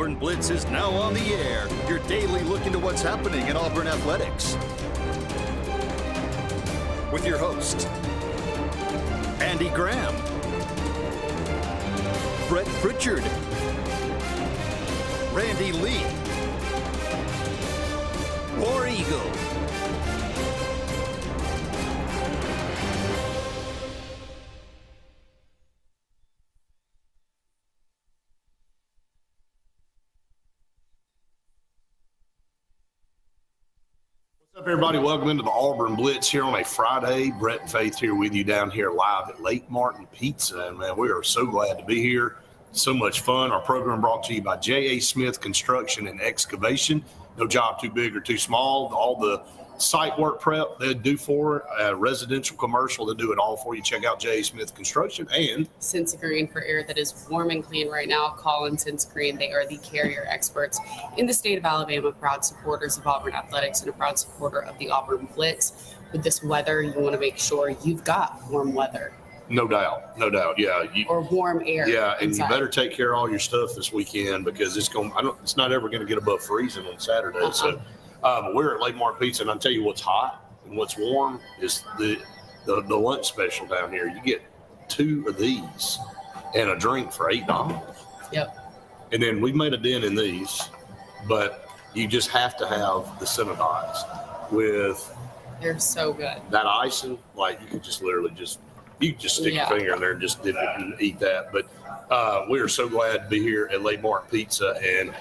Auburn Blitz is now on the air. Your daily look into what's happening in Auburn athletics. With your host, Andy Graham, Brett Pritchard, Randy Lee, War Eagle. What's up, everybody? Welcome into the Auburn Blitz here on a Friday. Brett and Faith here with you down here live at Lake Martin Pizza. And man, we are so glad to be here. So much fun. Our program brought to you by J.A. Smith Construction and Excavation. No job too big or too small. All the site work prep they do for residential, commercial, they do it all for you. Check out J.A. Smith Construction and Sense Green for air that is warm and clean right now. Call in Sense Green. They are the carrier experts in the state of Alabama, proud supporters of Auburn athletics and a proud supporter of the Auburn Blitz. With this weather, you want to make sure you've got warm weather. No doubt. Yeah. Or warm air. Yeah, and inside. you better take care of all your stuff this weekend because it's not ever going to get above freezing on Saturday. So we're at Lake Martin Pizza, and I'll tell you what's hot and what's warm is the lunch special down here. You get 2 of these and a drink for $8. Yep. And then we've made a dent in these, but you just have to have the Cinnabons with. They're so good. That icing, like you could just literally you just stick your finger in there and just dip it and eat that. But we are so glad to be here at Lake Martin Pizza, and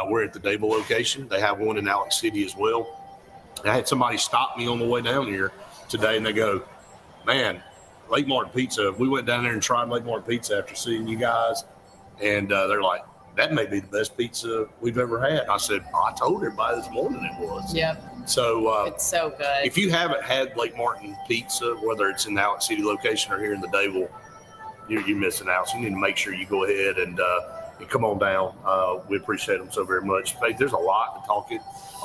we're at the Dable location. They have one in Alex City as well. And I had somebody stop me on the way down here today, and they go, man, Lake Martin Pizza, we went down there and tried Lake Martin Pizza after seeing you guys, and they're like, that may be the best pizza we've ever had. I said, I told everybody this morning it was. Yep. So it's so good. If you haven't had Lake Martin Pizza, whether it's in the Alex City location or here in the Dable, you're missing out. So you need to make sure you go ahead and come on down. We appreciate them so very much. Faith, there's a lot to talk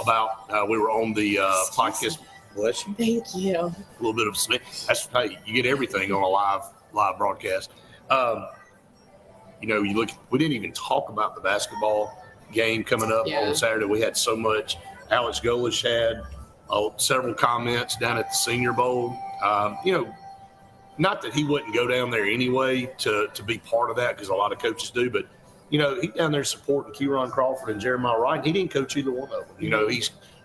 about. We were on the podcast. Bless you. Thank you. A little bit of that's hey, you get everything on a live broadcast. You look. We didn't even talk about the basketball game coming up on Saturday. We had so much. Alex Golish had several comments down at the Senior Bowl. Not that he wouldn't go down there anyway to be part of that because a lot of coaches do, but he's down there supporting Kieron Crawford and Jeremiah Wright. He didn't coach either one of them.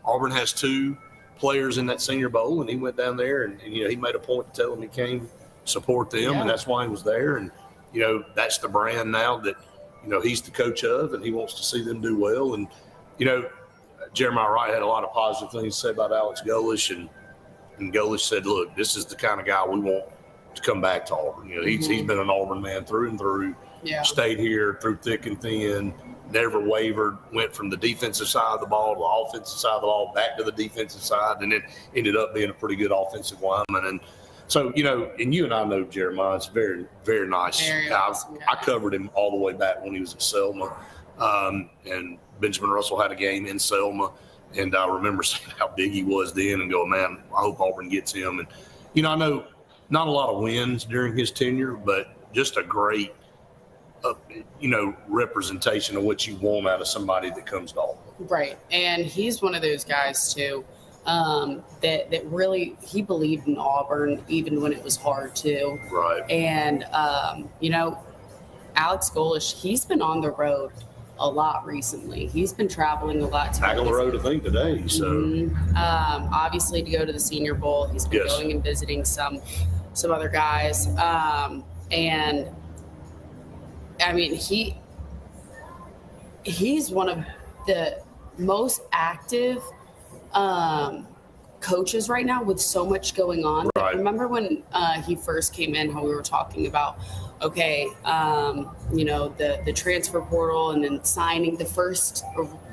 Auburn has 2 players in that Senior Bowl, and he went down there and he made a point to tell them he came support them, and that's why he was there. And that's the brand now that he's the coach of, and he wants to see them do well. And Jeremiah Wright had a lot of positive things to say about Alex Golish, and Golish said, look, this is the kind of guy we want to come back to Auburn. He's been an Auburn man through and through, stayed here through thick and thin, never wavered, went from the defensive side of the ball to the offensive side of the ball, back to the defensive side, and then ended up being a pretty good offensive lineman. And so, and you and I know Jeremiah. It's very, very nice. Very awesome guy. I covered him all the way back when he was at Selma. And Benjamin Russell had a game in Selma, and I remember seeing how big he was then and going, man, I hope Auburn gets him. And, I know not a lot of wins during his tenure, but just a great, representation of what you want out of somebody that comes to Auburn. Right. And he's one of those guys, too, that really he believed in Auburn even when it was hard to. Right. And, Alex Golish, he's been on the road a lot recently. He's been traveling a lot. Back on the road, I think, today. So, obviously, to go to the Senior Bowl, he's been going and visiting some other guys. And I mean, he's one of the most active coaches right now with so much going on. Right. Remember when he first came in, how we were talking about, the transfer portal and then signing the first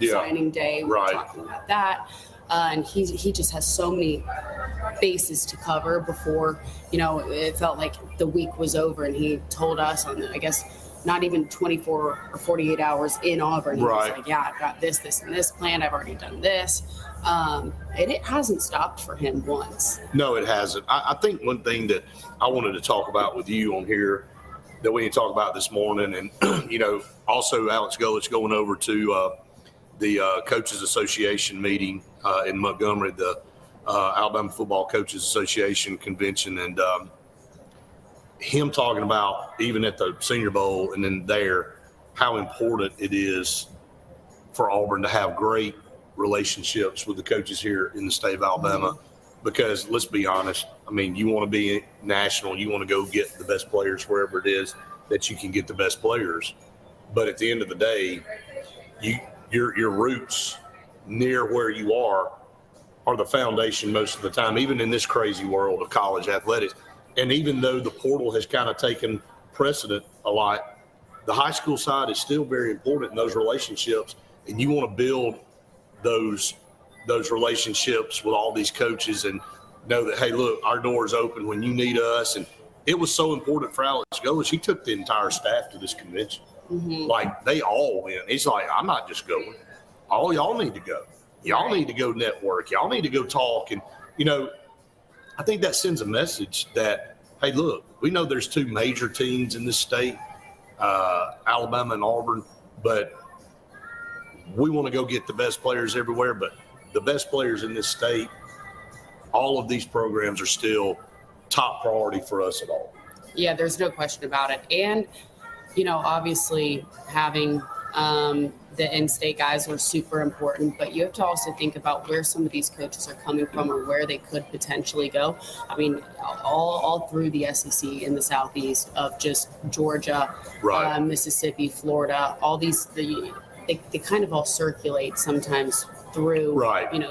signing day. We were talking about that. And he just has so many bases to cover before, it felt like the week was over. And he told us on, I guess, not even 24 or 48 hours in Auburn. He was like, I've got this, and this planned. I've already done this. And it hasn't stopped for him once. No, it hasn't. I think one thing that I wanted to talk about with you on here that we need to talk about this morning. And, also Alex Golich going over to the Coaches Association meeting in Montgomery, the Alabama Football Coaches Association convention, and him talking about even at the Senior Bowl and then there, how important it is for Auburn to have great relationships with the coaches here in the state of Alabama. Because let's be honest, I mean, you want to be national, you want to go get the best players wherever it is that you can get the best players. But at the end of the day, your roots near where you are the foundation most of the time, even in this crazy world of college athletics. And even though the portal has kind of taken precedent a lot, the high school side is still very important in those relationships. And you want to build those relationships with all these coaches and know that, hey, look, our door is open when you need us. And it was so important for Alex Golich. He took the entire staff to this convention. Like, they all went. He's like, I'm not just going. All y'all need to go. Y'all need to go network. Y'all need to go talk. And, I think that sends a message that, hey, look, we know there's two major teams in this state, Alabama and Auburn, but we want to go get the best players everywhere. But the best players in this state, all of these programs are still top priority for us at all. Yeah, there's no question about it. And, obviously having the in-state guys are super important, but you have to also think about where some of these coaches are coming from or where they could potentially go. I mean, all through the SEC in the Southeast of just Georgia, Mississippi, Florida, all these, they kind of all circulate sometimes through,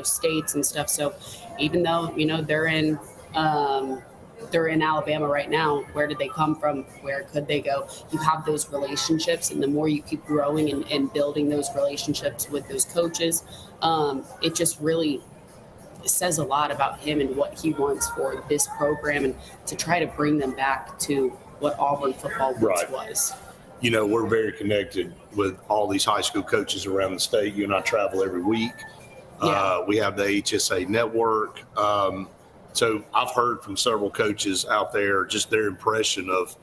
states and stuff. So even though, they're in Alabama right now, where did they come from? Where could they go? You have those relationships, and the more you keep growing and building those relationships with those coaches, it just really says a lot about him and what he wants for this program and to try to bring them back to what Auburn football once was. We're very connected with all these high school coaches around the state. You and I travel every week. We have the HSA network. So I've heard from several coaches out there just their impression of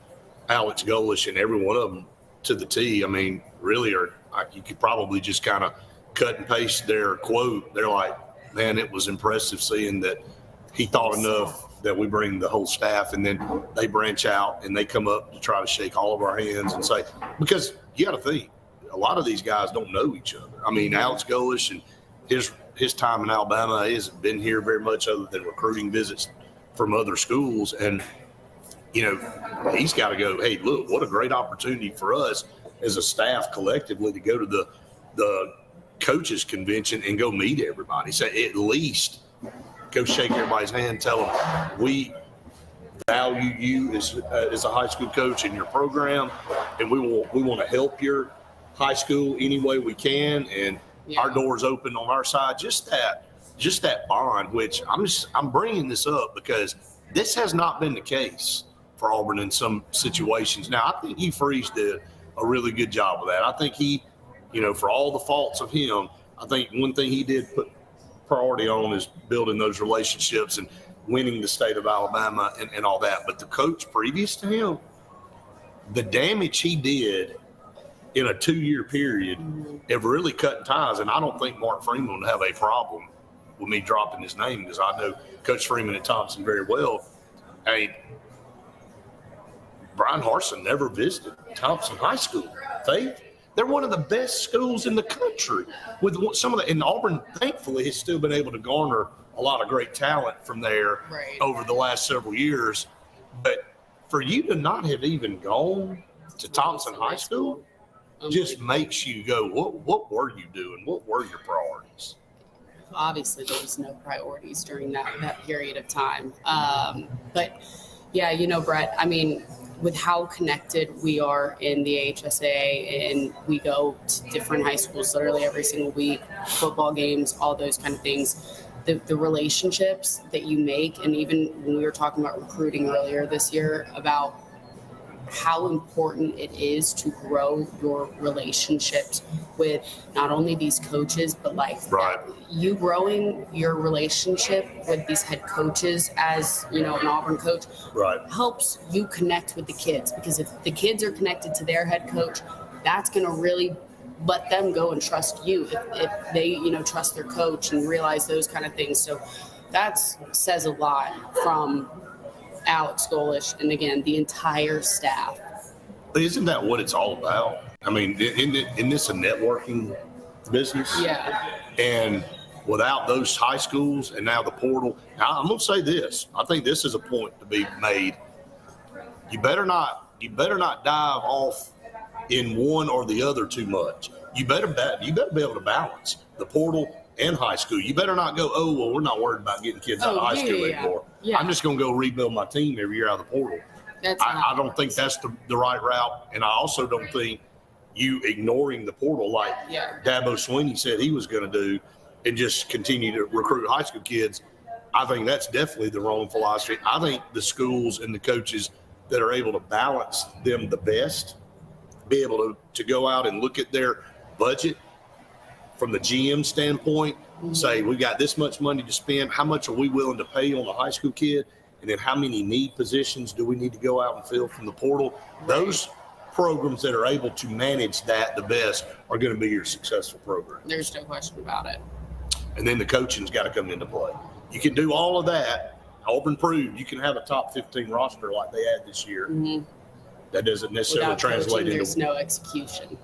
Alex Golich, and every one of them to the T. I mean, really, you could probably just kind of cut and paste their quote. They're like, man, it was impressive seeing that he thought enough that we bring the whole staff, and then they branch out and they come up to try to shake all of our hands and say, because you got to think, a lot of these guys don't know each other. I mean, Alex Golich and his time in Alabama hasn't been here very much other than recruiting visits from other schools. And, he's got to go, hey, look, what a great opportunity for us as a staff collectively to go to the coaches convention and go meet everybody. So at least go shake everybody's hand, tell them we value you as a high school coach in your program, and we want to help your high school any way we can. And our doors open on our side. Just that bond, which I'm bringing this up because this has not been the case for Auburn in some situations. Now, I think Hugh Freeze did a really good job of that. I think he, for all the faults of him, I think one thing he did put priority on is building those relationships and winning the state of Alabama and all that. But the coach previous to him, the damage he did in a 2-year period of really cutting ties. And I don't think Mark Freeman would have a problem with me dropping his name because I know Coach Freeman at Thompson very well. I mean, Brian Harsin never visited Thompson High School. They're one of the best schools in the country. With some of and Auburn, thankfully, has still been able to garner a lot of great talent from there over the last several years. But for you to not have even gone to Thompson High School just makes you go, what were you doing? What were your priorities? Obviously, there was no priorities during that period of time. But, yeah, Brett, I mean, with how connected we are in the HSA, and we go to different high schools literally every single week, football games, all those kind of things, the relationships that you make. And even when we were talking about recruiting earlier this year, about how important it is to grow your relationships with not only these coaches, but like you growing your relationship with these head coaches as, an Auburn coach helps you connect with the kids, because if the kids are connected to their head coach, that's going to really let them go and trust you if they, trust their coach and realize those kind of things. So that says a lot from Alex Golesh and, again, the entire staff. But isn't that what it's all about? I mean, in this a networking business? Yeah. And without those high schools and now the portal, now I'm going to say this. I think this is a point to be made. You better not dive off in one or the other too much. You better be able to balance the portal and high school. You better not go, oh, well, we're not worried about getting kids out of high school anymore. Yeah. I'm just going to go rebuild my team every year out of the portal. I don't think that's the right route. And I also don't think you ignoring the portal like Dabo Sweeney said he was going to do and just continue to recruit high school kids. I think that's definitely the wrong philosophy. I think the schools and the coaches that are able to balance them the best, be able to go out and look at their budget from the GM standpoint, say we got this much money to spend, how much are we willing to pay on a high school kid, and then how many need positions do we need to go out and fill from the portal? Those programs that are able to manage that the best are going to be your successful program. There's no question about it. And then the coaching's got to come into play. You can do all of that. Auburn proved you can have a top 15 roster like they had this year. That doesn't necessarily translate into. There's no execution.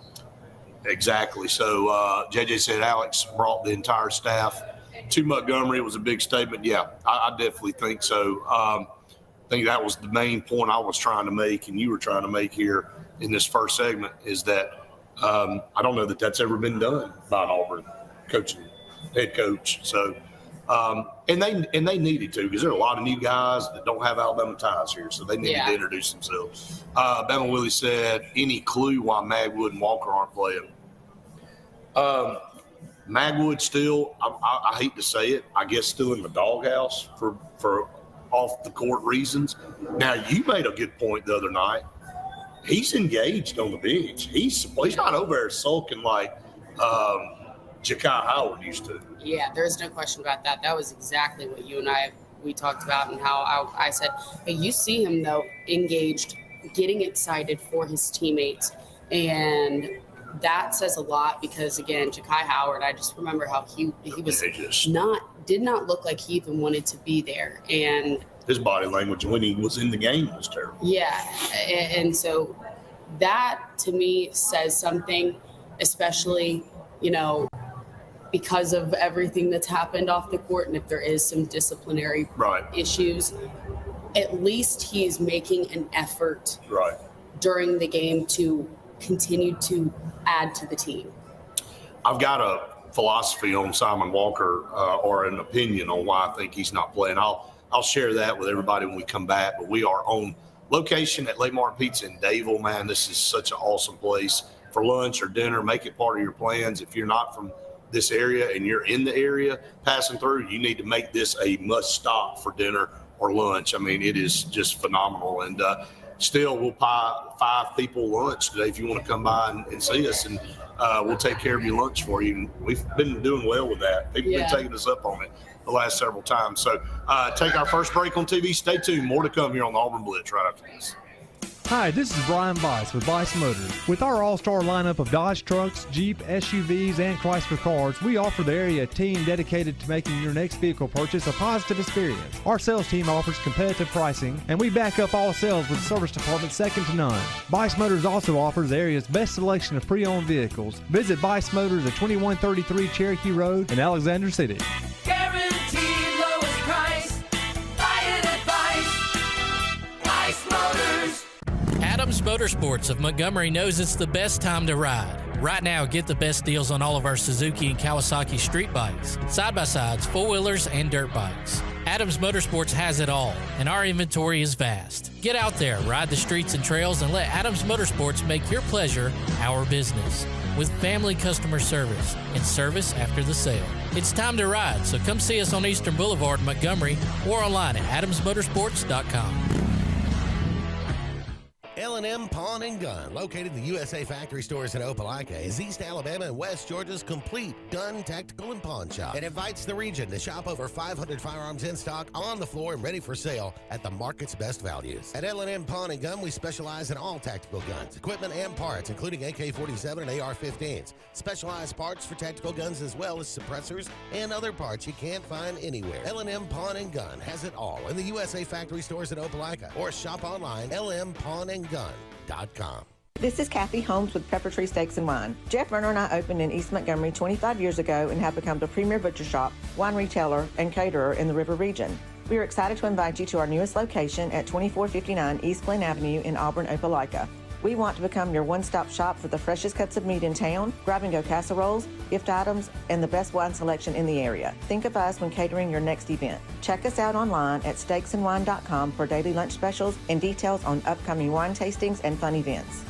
Exactly. So JJ said Alex brought the entire staff to Montgomery. It was a big statement. Yeah, I definitely think so. I think that was the main point I was trying to make and you were trying to make here in this first segment is that I don't know that that's ever been done by an Auburn head coach. So and they needed to, because there are a lot of new guys that don't have Alabama ties here, so they needed to introduce themselves. Bama Willie said, any clue why Magwood and Walker aren't playing? Magwood still, I hate to say it, I guess still in the doghouse for off the court reasons. Now, you made a good point the other night. He's engaged on the bench. He's not over there sulking like Ja'Kai Howard used to. Yeah, there's no question about that. That was exactly what you and we talked about, and how I said, hey, you see him, though, engaged, getting excited for his teammates. And that says a lot because, again, Ja'Kai Howard, I just remember how he was did not look like he even wanted to be there. And his body language when he was in the game was terrible. Yeah, and so that, to me, says something, especially, because of everything that's happened off the court, and if there is some disciplinary issues, at least he is making an effort during the game to continue to add to the team. I've got a philosophy on Simon Walker or an opinion on why I think he's not playing. I'll share that with everybody when we come back, but we are on location at Lake Martin Pizza in Dayville. Man, this is such an awesome place for lunch or dinner. Make it part of your plans. If you're not from this area and you're in the area passing through, you need to make this a must stop for dinner or lunch. I mean, it is just phenomenal. And still, we'll buy 5 people lunch today if you want to come by and see us, and we'll take care of your lunch for you. And we've been doing well with that. People have been taking us up on it the last several times. So take our first break on TV. Stay tuned. More to come here on the Auburn Blitz right after this. Hi, this is Brian Bice with Bice Motors. With our all-star lineup of Dodge trucks, Jeep, SUVs, and Chrysler cars, we offer the area a team dedicated to making your next vehicle purchase a positive experience. Our sales team offers competitive pricing, and we back up all sales with a service department second to none. Bice Motors also offers the area's best selection of pre-owned vehicles. Visit Bice Motors at 2133 Cherokee Road in Alexander City. Guaranteed lowest price. Buy it at Bice Motors. Adams Motorsports of Montgomery knows it's the best time to ride. Right now, get the best deals on all of our Suzuki and Kawasaki street bikes, side-by-sides, four-wheelers, and dirt bikes. Adams Motorsports has it all, and our inventory is vast. Get out there, ride the streets and trails, and let Adams Motorsports make your pleasure our business. With family customer service and service after the sale. It's time to ride, so come see us on Eastern Boulevard in Montgomery or online at adamsmotorsports.com. L&M Pawn and Gun, located in the USA Factory Stores in Opelika, is East Alabama and West Georgia's complete gun, tactical, and pawn shop. It invites the region to shop over 500 firearms in stock, on the floor, and ready for sale at the market's best values. At L&M Pawn and Gun, we specialize in all tactical guns, equipment, and parts, including AK-47 and AR-15s. Specialized parts for tactical guns as well as suppressors and other parts you can't find anywhere. L&M Pawn and Gun has it all in the USA Factory Stores in Opelika, or shop online, lmpawnandgun.com. This is Kathy Holmes with Pepper Tree Steaks and Wine. Jeff Verner and I opened in East Montgomery 25 years ago and have become the premier butcher shop, wine retailer, and caterer in the River region. We are excited to invite you to our newest location at 2459 East Glen Avenue in Auburn, Opelika. We want to become your one-stop shop for the freshest cuts of meat in town, grab-and-go casseroles, gift items, and the best wine selection in the area. Think of us when catering your next event. Check us out online at steaksandwine.com for daily lunch specials and details on upcoming wine tastings and fun events.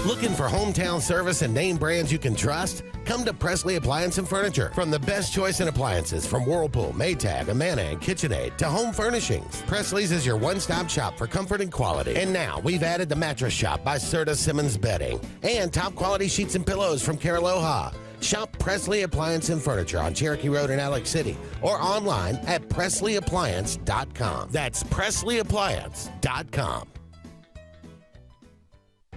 Looking for hometown service and name brands you can trust? Come to Presley Appliance and Furniture. From the best choice in appliances from Whirlpool, Maytag, Amana, and KitchenAid to home furnishings, Presley's is your one-stop shop for comfort and quality. And now we've added the Mattress Shop by Serta Simmons Bedding and top quality sheets and pillows from Caraloha. Shop Presley Appliance and Furniture on Cherokee Road in Alex City or online at PresleyAppliance.com. That's PresleyAppliance.com.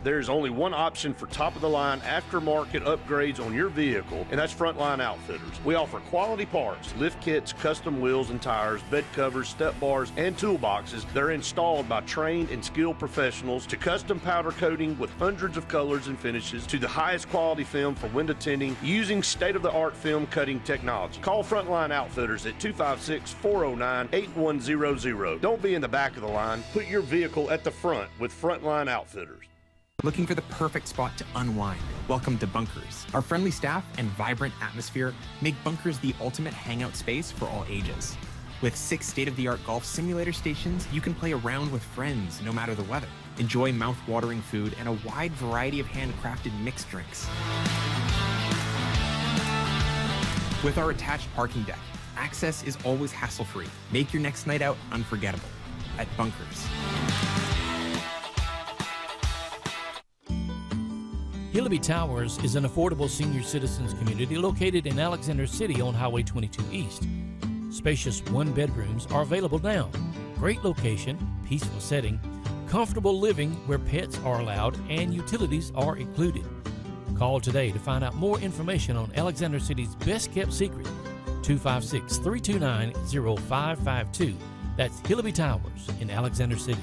There's only one option for top-of-the-line aftermarket upgrades on your vehicle, and that's Frontline Outfitters. We offer quality parts, lift kits, custom wheels and tires, bed covers, step bars, and toolboxes. They're installed by trained and skilled professionals, to custom powder coating with hundreds of colors and finishes, to the highest quality film for window tinting using state-of-the-art film cutting technology. Call Frontline Outfitters at 256-409-8100. Don't be in the back of the line. Put your vehicle at the front with Frontline Outfitters. Looking for the perfect spot to unwind? Welcome to Bunkers. Our friendly staff and vibrant atmosphere make Bunkers the ultimate hangout space for all ages. With 6 state-of-the-art golf simulator stations, you can play around with friends no matter the weather. Enjoy mouth-watering food and a wide variety of handcrafted mixed drinks. With our attached parking deck, access is always hassle-free. Make your next night out unforgettable at Bunkers. Hillaby Towers is an affordable senior citizens community located in Alexander City on Highway 22 East. Spacious one-bedrooms are available now. Great location, peaceful setting, comfortable living where pets are allowed and utilities are included. Call today to find out more information on Alexander City's best-kept secret, 256-329-0552. That's Hillaby Towers in Alexander City.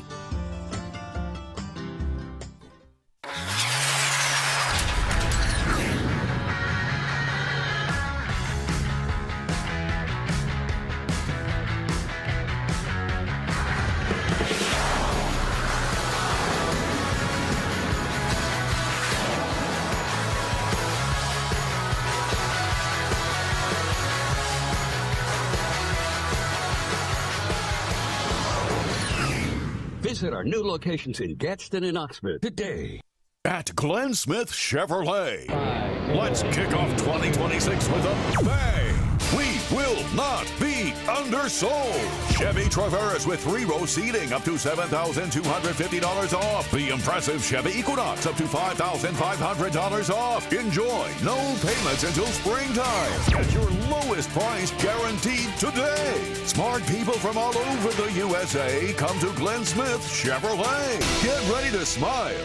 Visit our new locations in Gadsden and Oxford today. At Glenn Smith Chevrolet, let's kick off 2026 with a bang. We will not be undersold. Chevy Traverse with 3-row seating up to $7,250 off. The impressive Chevy Equinox up to $5,500 off. Enjoy no payments until springtime. At your lowest price guaranteed today. Smart people from all over the USA come to Glenn Smith Chevrolet. Get ready to smile.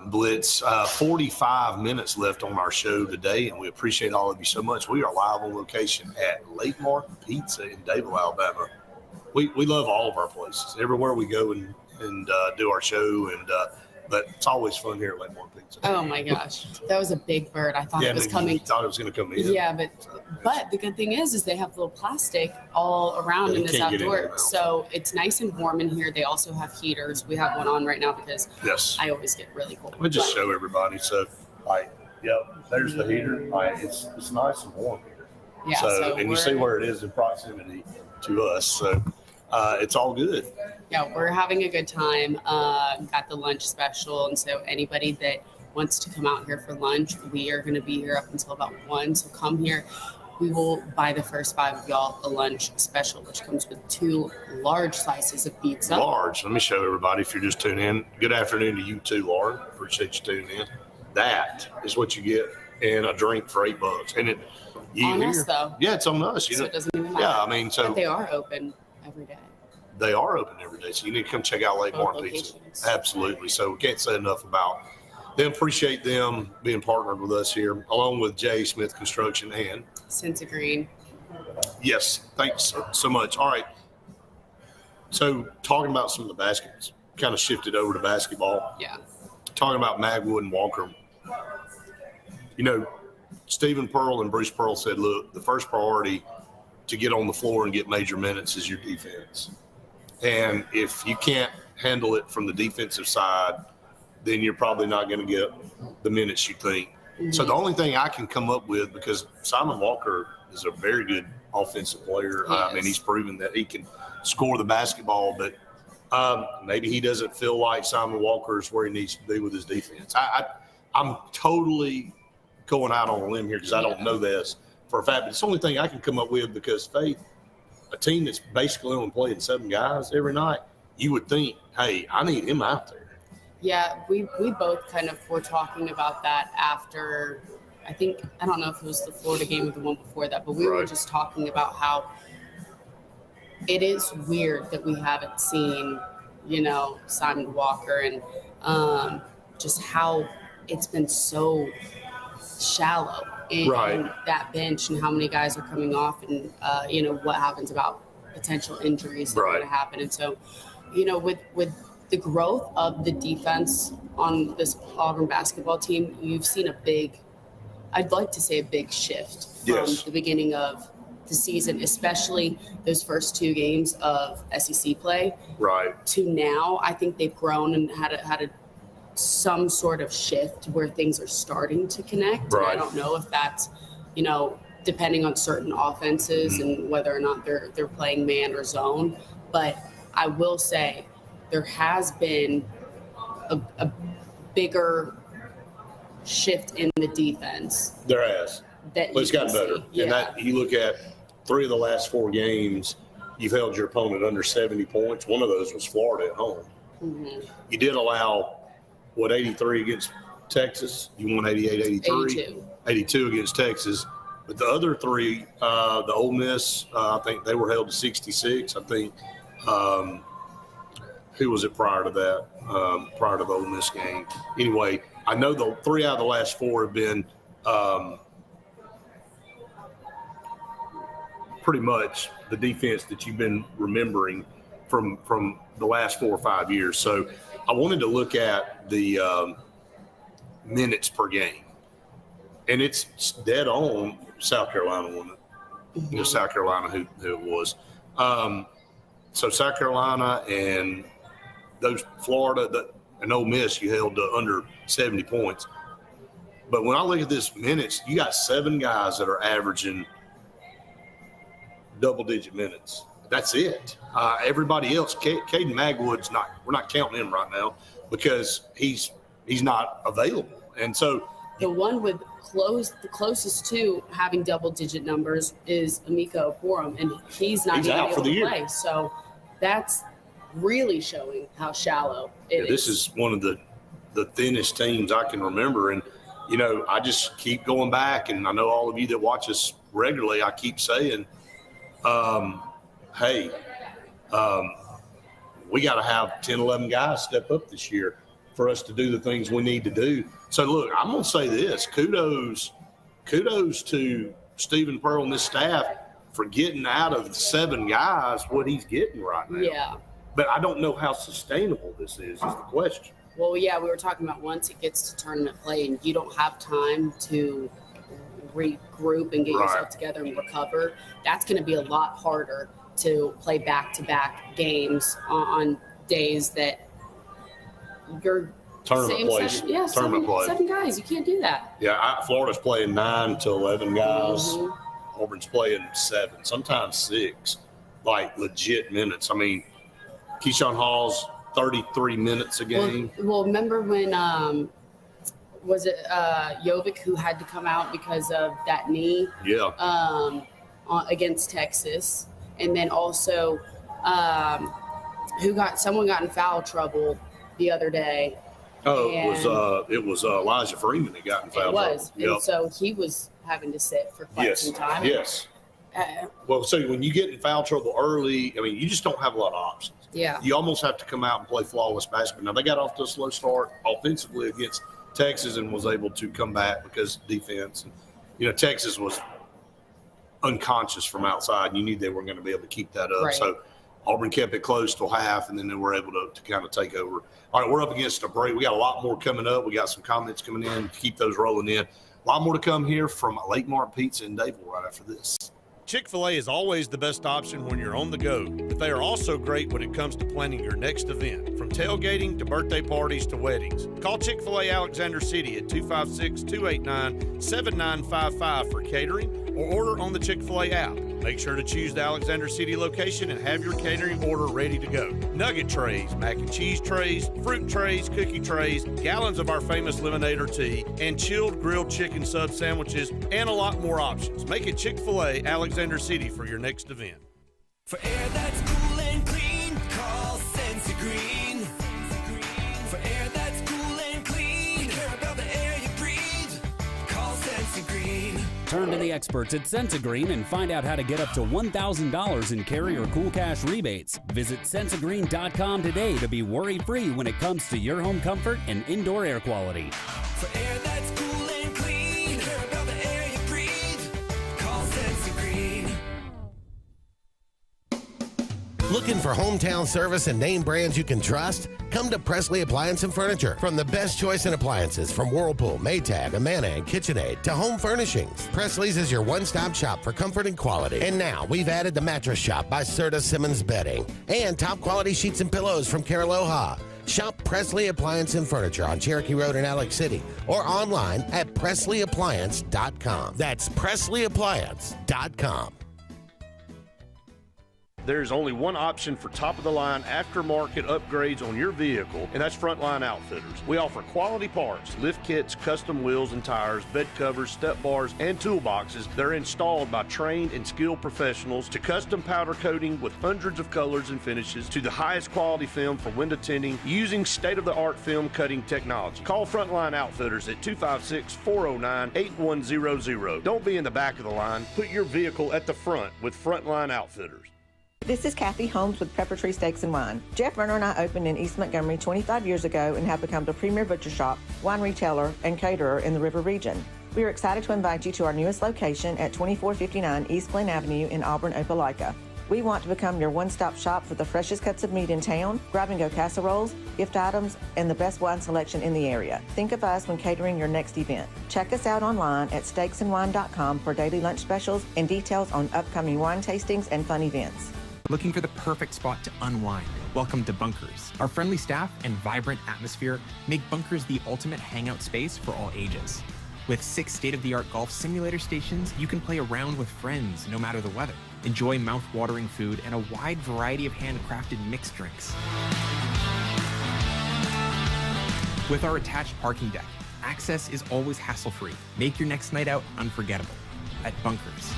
Blitz, 45 minutes left on our show today, and we appreciate all of you so much. We are live on location at Lake Martin Pizza in Dadeville, Alabama. We love all of our places. Everywhere we go and do our show, but it's always fun here at Lake Martin Pizza. Oh my gosh, that was a big bird. I thought it was coming. Thought it was going to come in. Yeah, but the good thing is they have little plastic all around in this outdoor, so it's nice and warm in here. They also have heaters. We have one on right now because I always get really cold. We just show everybody. So, there's the heater. It's nice and warm here. Yeah. So and you see where it is in proximity to us. So it's all good. Yeah, we're having a good time. Got the lunch special, and so anybody that wants to come out here for lunch, we are going to be here up until about 1. So come here. We will buy the first 5 of y'all a lunch special, which comes with 2 large slices of pizza. Large. Let me show everybody if you're just tuning in. Good afternoon to you too, Lauren. Appreciate you tuning in. That is what you get, and a drink for $8. And us, though. Yeah, it's on us. So it doesn't even matter. Yeah, I mean, so but they are open every day. They are open every day, so you need to come check out Lake Martin Pizza. Absolutely. So we can't say enough about them. Appreciate them being partnered with us here, along with J. Smith Construction and Sense of Green. Yes, thanks so much. All right. So talking about some of the baskets, kind of shifted over to basketball. Yeah. Talking about Magwood and Walker. Stephen Pearl and Bruce Pearl said, look, the first priority to get on the floor and get major minutes is your defense. And if you can't handle it from the defensive side, then you're probably not going to get the minutes you think. Mm-hmm. So the only thing I can come up with, because Simon Walker is a very good offensive player, and he's proven that he can score the basketball, but maybe he doesn't feel like Simon Walker is where he needs to be with his defense. I'm totally going out on a limb here because I don't know this for a fact, but it's the only thing I can come up with because Faith, a team that's basically only playing 7 guys every night, you would think, hey, I need him out there. Yeah, we both kind of were talking about that after, I don't know if it was the Florida game or the one before that, but we were just talking about how it is weird that we haven't seen, Simon Walker and just how it's been so shallow in that bench and how many guys are coming off and, what happens about potential injuries that are going to happen. And so, with the growth of the defense on this Auburn basketball team, you've seen I'd like to say a big shift from the beginning of the season, especially those first 2 games of SEC play. Right. To now, I think they've grown and had some sort of shift where things are starting to connect. Right. And I don't know if that's, depending on certain offenses and whether or not they're playing man or zone. But I will say there has been a bigger shift in the defense. There has. But it's gotten better. Yeah. And that you look at 3 of the last 4 games, you've held your opponent under 70 points. One of those was Florida at home. Mm-hmm. You did allow, 83 against Texas? You won 88-83? 82 against Texas. But the other 3, the Ole Miss, I think they were held to 66. I think, who was it prior to that, prior to the Ole Miss game? Anyway, I know the 3 out of the last 4 have been pretty much the defense that you've been remembering from the last 4 or 5 years. So I wanted to look at the minutes per game. And it's dead on South Carolina, wasn't it? South Carolina who it was. So South Carolina and those Florida and Ole Miss, you held to under 70 points. But when I look at this minutes, you got 7 guys that are averaging double-digit minutes. That's it. Everybody else, Caden Magwood's we're not counting him right now because he's not available. And so the one with the closest to having double-digit numbers is Emeka Oporum, and he's not even able to play. So that's really showing how shallow it is. This is one of the thinnest teams I can remember. And, I just keep going back, and I know all of you that watch us regularly, I keep saying, hey, we got to have 10, 11 guys step up this year for us to do the things we need to do. So, look, I'm going to say this. Kudos to Stephen Pearl and this staff for getting out of 7 guys what he's getting right now. Yeah. But I don't know how sustainable this is the question. Well, yeah, we were talking about once it gets to tournament play and you don't have time to regroup and get yourself together and recover, that's going to be a lot harder to play back-to-back games on days that you're tournament play. Yeah, seven guys. You can't do that. Yeah, Florida's playing 9 to 11 guys. Mm-hmm. Auburn's playing 7, sometimes 6, like legit minutes. I mean, Keyshawn Hall's 33 minutes a game. Well, remember when was it Jovic who had to come out because of that knee? Yeah. Against Texas, and then also someone got in foul trouble the other day. Oh, it was Elijah Freeman that got in foul trouble. It was, and so he was having to sit for quite some time. Yes. Well, so when you get in foul trouble early, I mean, you just don't have a lot of options. Yeah. You almost have to come out and play flawless basketball. Now, they got off to a slow start offensively against Texas and was able to come back because defense. And, Texas was unconscious from outside, and you knew they weren't going to be able to keep that up. Right. So Auburn kept it close till half, and then they were able to kind of take over. All right, we're up against a break. We got a lot more coming up. We got some comments coming in. Keep those rolling in. A lot more to come here from Lake Martin Pizza in Dadeville right after this. Chick-fil-A is always the best option when you're on the go, but they are also great when it comes to planning your next event, from tailgating to birthday parties to weddings. Call Chick-fil-A Alexander City at 256-289-7955 for catering, or order on the Chick-fil-A app. Make sure to choose the Alexander City location and have your catering order ready to go. Nugget trays, mac and cheese trays, fruit trays, cookie trays, gallons of our famous lemonade or tea, and chilled grilled chicken sub sandwiches, and a lot more options. Make it Chick-fil-A Alexander City for your next event. For air that's cool and clean, call Senza Green. For air that's cool and clean, care about the air you breathe, call Senza Green. Turn to the experts at Senza Green and find out how to get up to $1,000 in carrier cool cash rebates. Visit sensagreen.com today to be worry-free when it comes to your home comfort and indoor air quality. For air that's cool and clean, care about the air you breathe, call Senza Green. Looking for hometown service and name brands you can trust? Come to Presley Appliance and Furniture. From the best choice in appliances from Whirlpool, Maytag, Amana, and KitchenAid to home furnishings, Presley's is your one-stop shop for comfort and quality. And now we've added the Mattress Shop by Serta Simmons Bedding and top quality sheets and pillows from Caraloha. Shop Presley Appliance and Furniture on Cherokee Road in Alex City or online at PresleyAppliance.com. That's PresleyAppliance.com. There's only one option for top-of-the-line aftermarket upgrades on your vehicle, and that's Frontline Outfitters. We offer quality parts, lift kits, custom wheels and tires, bed covers, step bars, and toolboxes that are installed by trained and skilled professionals, to custom powder coating with hundreds of colors and finishes, to the highest quality film for window tinting using state-of-the-art film cutting technology. Call Frontline Outfitters at 256-409-8100. Don't be in the back of the line. Put your vehicle at the front with Frontline Outfitters. This is Kathy Holmes with Pepper Tree Steaks and Wine. Jeff Verner and I opened in East Montgomery 25 years ago and have become the premier butcher shop, wine retailer, and caterer in the River region. We are excited to invite you to our newest location at 2459 East Glen Avenue in Auburn, Opelika. We want to become your one-stop shop for the freshest cuts of meat in town, grab-and-go casseroles, gift items, and the best wine selection in the area. Think of us when catering your next event. Check us out online at steaksandwine.com for daily lunch specials and details on upcoming wine tastings and fun events. Looking for the perfect spot to unwind? Welcome to Bunkers. Our friendly staff and vibrant atmosphere make Bunkers the ultimate hangout space for all ages. With 6 state-of-the-art golf simulator stations, you can play around with friends no matter the weather. Enjoy mouth-watering food and a wide variety of handcrafted mixed drinks. With our attached parking deck, access is always hassle-free. Make your next night out unforgettable at Bunkers.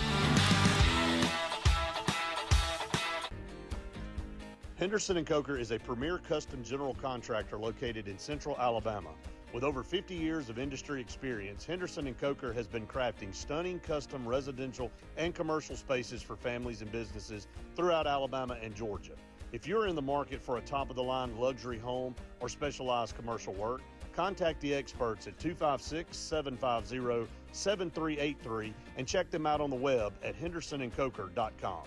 Henderson & Coker is a premier custom general contractor located in Central Alabama. With over 50 years of industry experience, Henderson & Coker has been crafting stunning custom residential and commercial spaces for families and businesses throughout Alabama and Georgia. If you're in the market for a top-of-the-line luxury home or specialized commercial work, contact the experts at 256-750-7383 and check them out on the web at hendersonandcoker.com.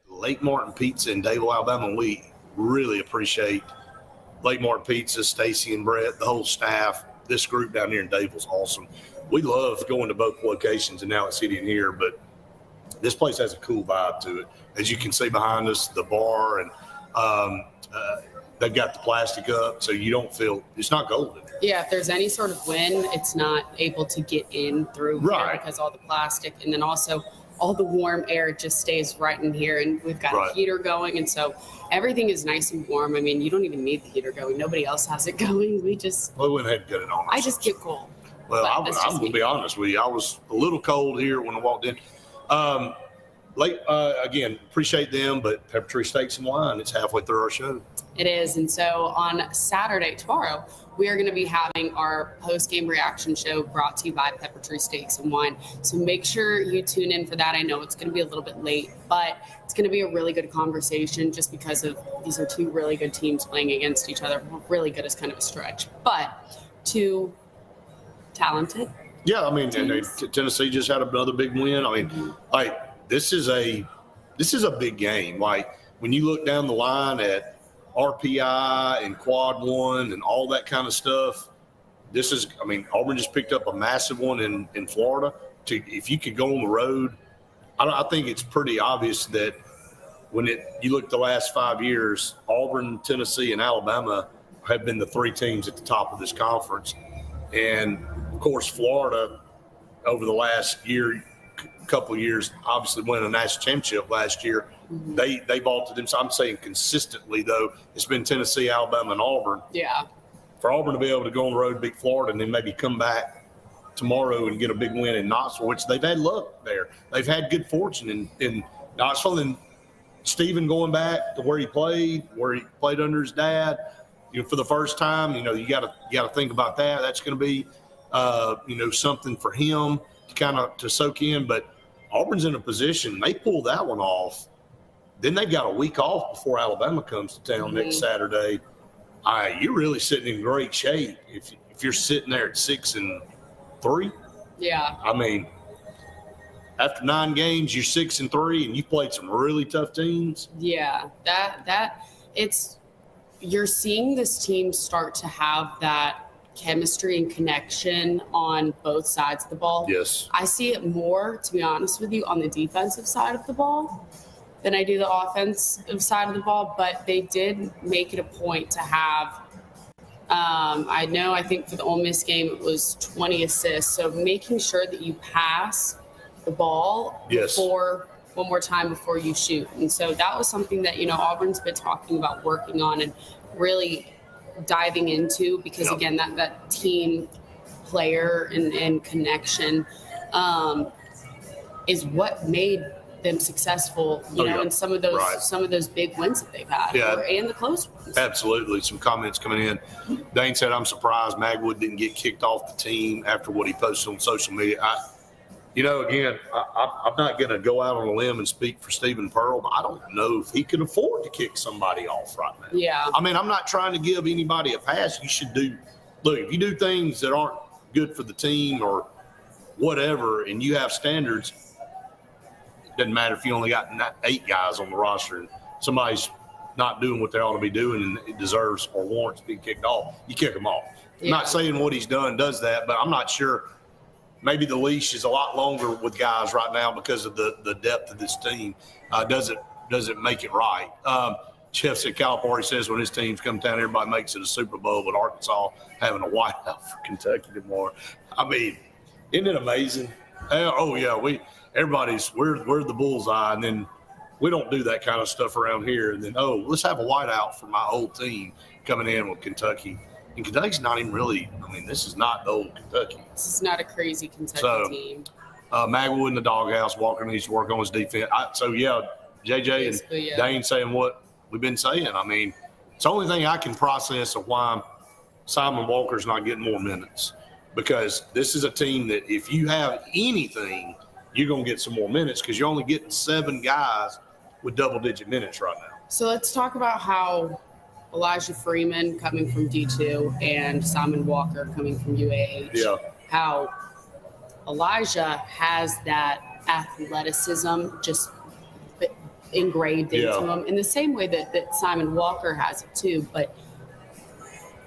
Lake Martin Pizza in Dadeville, Alabama. We really appreciate Lake Mart Pizza, Stacy and Brett, the whole staff, this group down here in Dadeville's awesome. We love going to both locations in Allen City and here, but this place has a cool vibe to it. As you can see behind us, the bar, and they've got the plastic up, so you don't feel it's not golden. Yeah, if there's any sort of wind, it's not able to get in through here because all the plastic, and then also all the warm air just stays right in here, and we've got a heater going, and so everything is nice and warm. I mean, you don't even need the heater going. Nobody else has it going. We went ahead and got it on. I just get cold. Well, I'm going to be honest with you. I was a little cold here when I walked in. Again, appreciate them, but Pepper Tree Steaks and Wine, it's halfway through our show. It is. And so on Saturday, tomorrow, we are going to be having our post-game reaction show brought to you by Pepper Tree Steaks and Wine. So make sure you tune in for that. I know it's going to be a little bit late, but it's going to be a really good conversation just because of these are two really good teams playing against each other. Really good is kind of a stretch, but two talented. Yeah, I mean, and Tennessee just had another big win. I mean, this is a big game. Like when you look down the line at RPI and Quad One and all that kind of stuff, Auburn just picked up a massive one in Florida. If you could go on the road, I think it's pretty obvious that when you look at the last 5 years, Auburn, Tennessee, and Alabama have been the three teams at the top of this conference. And of course, Florida over the last couple of years, obviously won a national championship last year. They vaulted them. So I'm saying consistently, though, it's been Tennessee, Alabama, and Auburn. Yeah. For Auburn to be able to go on the road, beat Florida, and then maybe come back tomorrow and get a big win in Knoxville, which they've had luck there. They've had good fortune in Knoxville. And Stephen going back to where he played under his dad, for the first time, you got to think about that. That's going to be, something for him to soak in. But Auburn's in a position, they pull that one off. Then they've got a week off before Alabama comes to town next Saturday. You're really sitting in great shape if you're sitting there at 6-3. Yeah. I mean, after 9 games, you're 6-3, and you played some really tough teams. Yeah, you're seeing this team start to have that chemistry and connection on both sides of the ball. Yes. I see it more, to be honest with you, on the defensive side of the ball than I do the offensive side of the ball, but they did make it a point to have I think for the Ole Miss game it was 20 assists, so making sure that you pass the ball one more time before you shoot. And so that was something that Auburn's been talking about working on and really diving into, because again, that team player and connection is what made them successful, in some of those big wins that they've had, and the close ones. Absolutely. Some comments coming in. Dane said, "I'm surprised Magwood didn't get kicked off the team after what he posted on social media." Again, I'm not going to go out on a limb and speak for Stephen Pearl, but I don't know if he can afford to kick somebody off right now. Yeah. I mean, I'm not trying to give anybody a pass. You should if you do things that aren't good for the team or whatever, and you have standards, it doesn't matter if you only got 8 guys on the roster and somebody's not doing what they ought to be doing and it deserves or warrants being kicked off, you kick them off. Yeah. I'm not saying what he's done does that, but I'm not sure. Maybe the leash is a lot longer with guys right now because of the depth of this team. Does it make it right? Jeff said Calipari says when his teams come down, everybody makes it a Super Bowl, but Arkansas having a whiteout for Kentucky tomorrow. I mean, isn't it amazing? Oh yeah, we're the bullseye, and then we don't do that kind of stuff around here. And then let's have a whiteout for my old team coming in with Kentucky. And Kentucky's not even really. I mean, this is not the old Kentucky. This is not a crazy Kentucky team. Magwood in the doghouse. Walker needs to work on his defense. JJ and Dane saying what we've been saying. I mean, it's the only thing I can process of why Simon Walker's not getting more minutes, because this is a team that if you have anything, you're going to get some more minutes because you're only getting 7 guys with double-digit minutes right now. So let's talk about how Elijah Freeman coming from D2 and Simon Walker coming from UAH. Yeah. How Elijah has that athleticism just engraved into him in the same way that Simon Walker has it too. But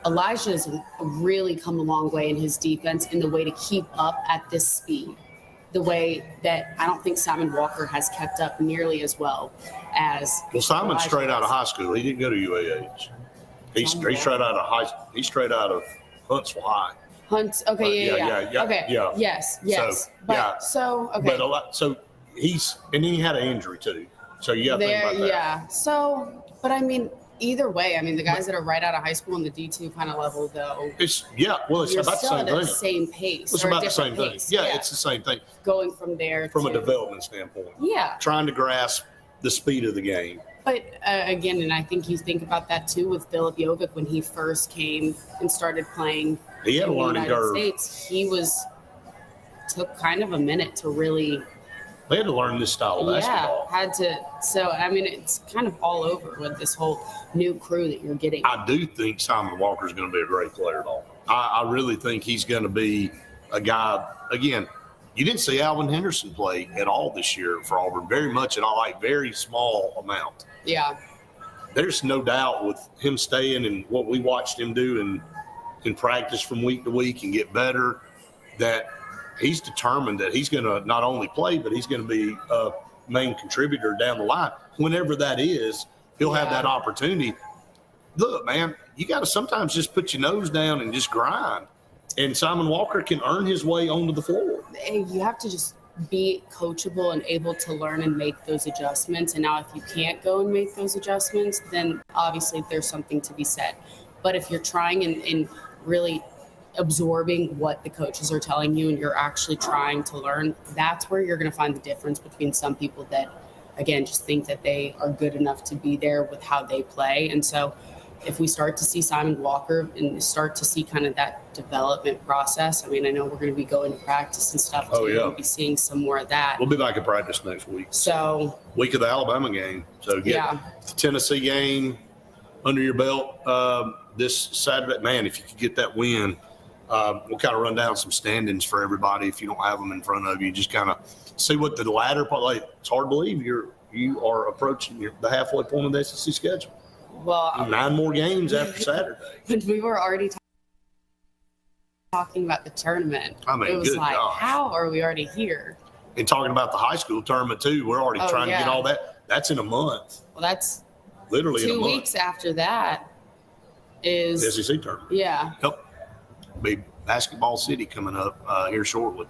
Elijah has really come a long way in his defense in the way to keep up at this speed, the way that I don't think Simon Walker has kept up nearly as well as. Well, Simon's Elijah straight out of has. high school. He didn't go to UAH. He's straight out of Huntsville High. Hunt. Okay. Yeah. Okay. Yeah. Yes. So, Okay. So and then he had an injury too. So you got to think about that. Yeah. So, but I mean, either way, I mean, the guys that are right out of high school in the D2 kind of level, though. It's you're about the still same at thing. the same pace. It's or a about the same different thing. pace. Yeah, it's the same thing. Going from there From to, a development standpoint. Yeah. Trying to grasp the speed of the game. But again, and I think you think about that too with Philip Jovic when he first came and started playing. He had a learning curve. States, he took kind of a minute to really. They had to learn this style of basketball. Yeah, had to. So, I mean, it's kind of all over with this whole new crew that you're getting. I do think Simon Walker is going to be a great player, though. I really think he's going to be a guy. Again, you didn't see Alvin Henderson play at all this year for Auburn, very much at all, like very small amount. Yeah. There's no doubt with him staying and what we watched him do in practice from week to week and get better, that he's determined that he's going to not only play, but he's going to be a main contributor down the line. Whenever that is, he'll have that opportunity. Look, man, you got to sometimes just put your nose down and just grind. And Simon Walker can earn his way onto the floor. You have to just be coachable and able to learn and make those adjustments. And now if you can't go and make those adjustments, then obviously there's something to be said. But if you're trying and really absorbing what the coaches are telling you and you're actually trying to learn, that's where you're going to find the difference between some people that, again, just think that they are good enough to be there with how they play. And so if we start to see Simon Walker and start to see kind of that development process, I mean, I know we're going to be going to practice and stuff too. Oh, yeah. We'll be seeing some more of that. We'll be back at practice next week. So week of the Alabama game. So get the Tennessee game under your belt this Saturday. Man, if you could get that win, we'll kind of run down some standings for everybody if you don't have them in front of you. Just kind of see what the ladder part. Like, it's hard to believe you are approaching the halfway point of the SEC schedule. Well, 9 more games after Saturday. But we were already talking about the tournament. I mean, it was good like, gosh. how are we already here? And talking about the high school tournament too, we're already trying to get all that. That's in a month. Well, that's literally 2 in a month. weeks after that is The SEC tournament. Yeah. Yep. Be Basketball City coming up here shortly.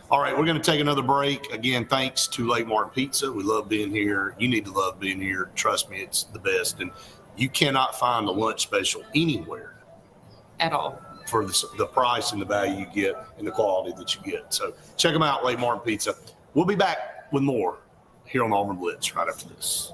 All right, we're going to take another break. Again, thanks to Lake Martin Pizza. We love being here. You need to love being here. Trust me, it's the best. And you cannot find a lunch special anywhere at all for the price and the value you get and the quality that you get. So check them out, Lake Martin Pizza. We'll be back with more here on Auburn Blitz right after this.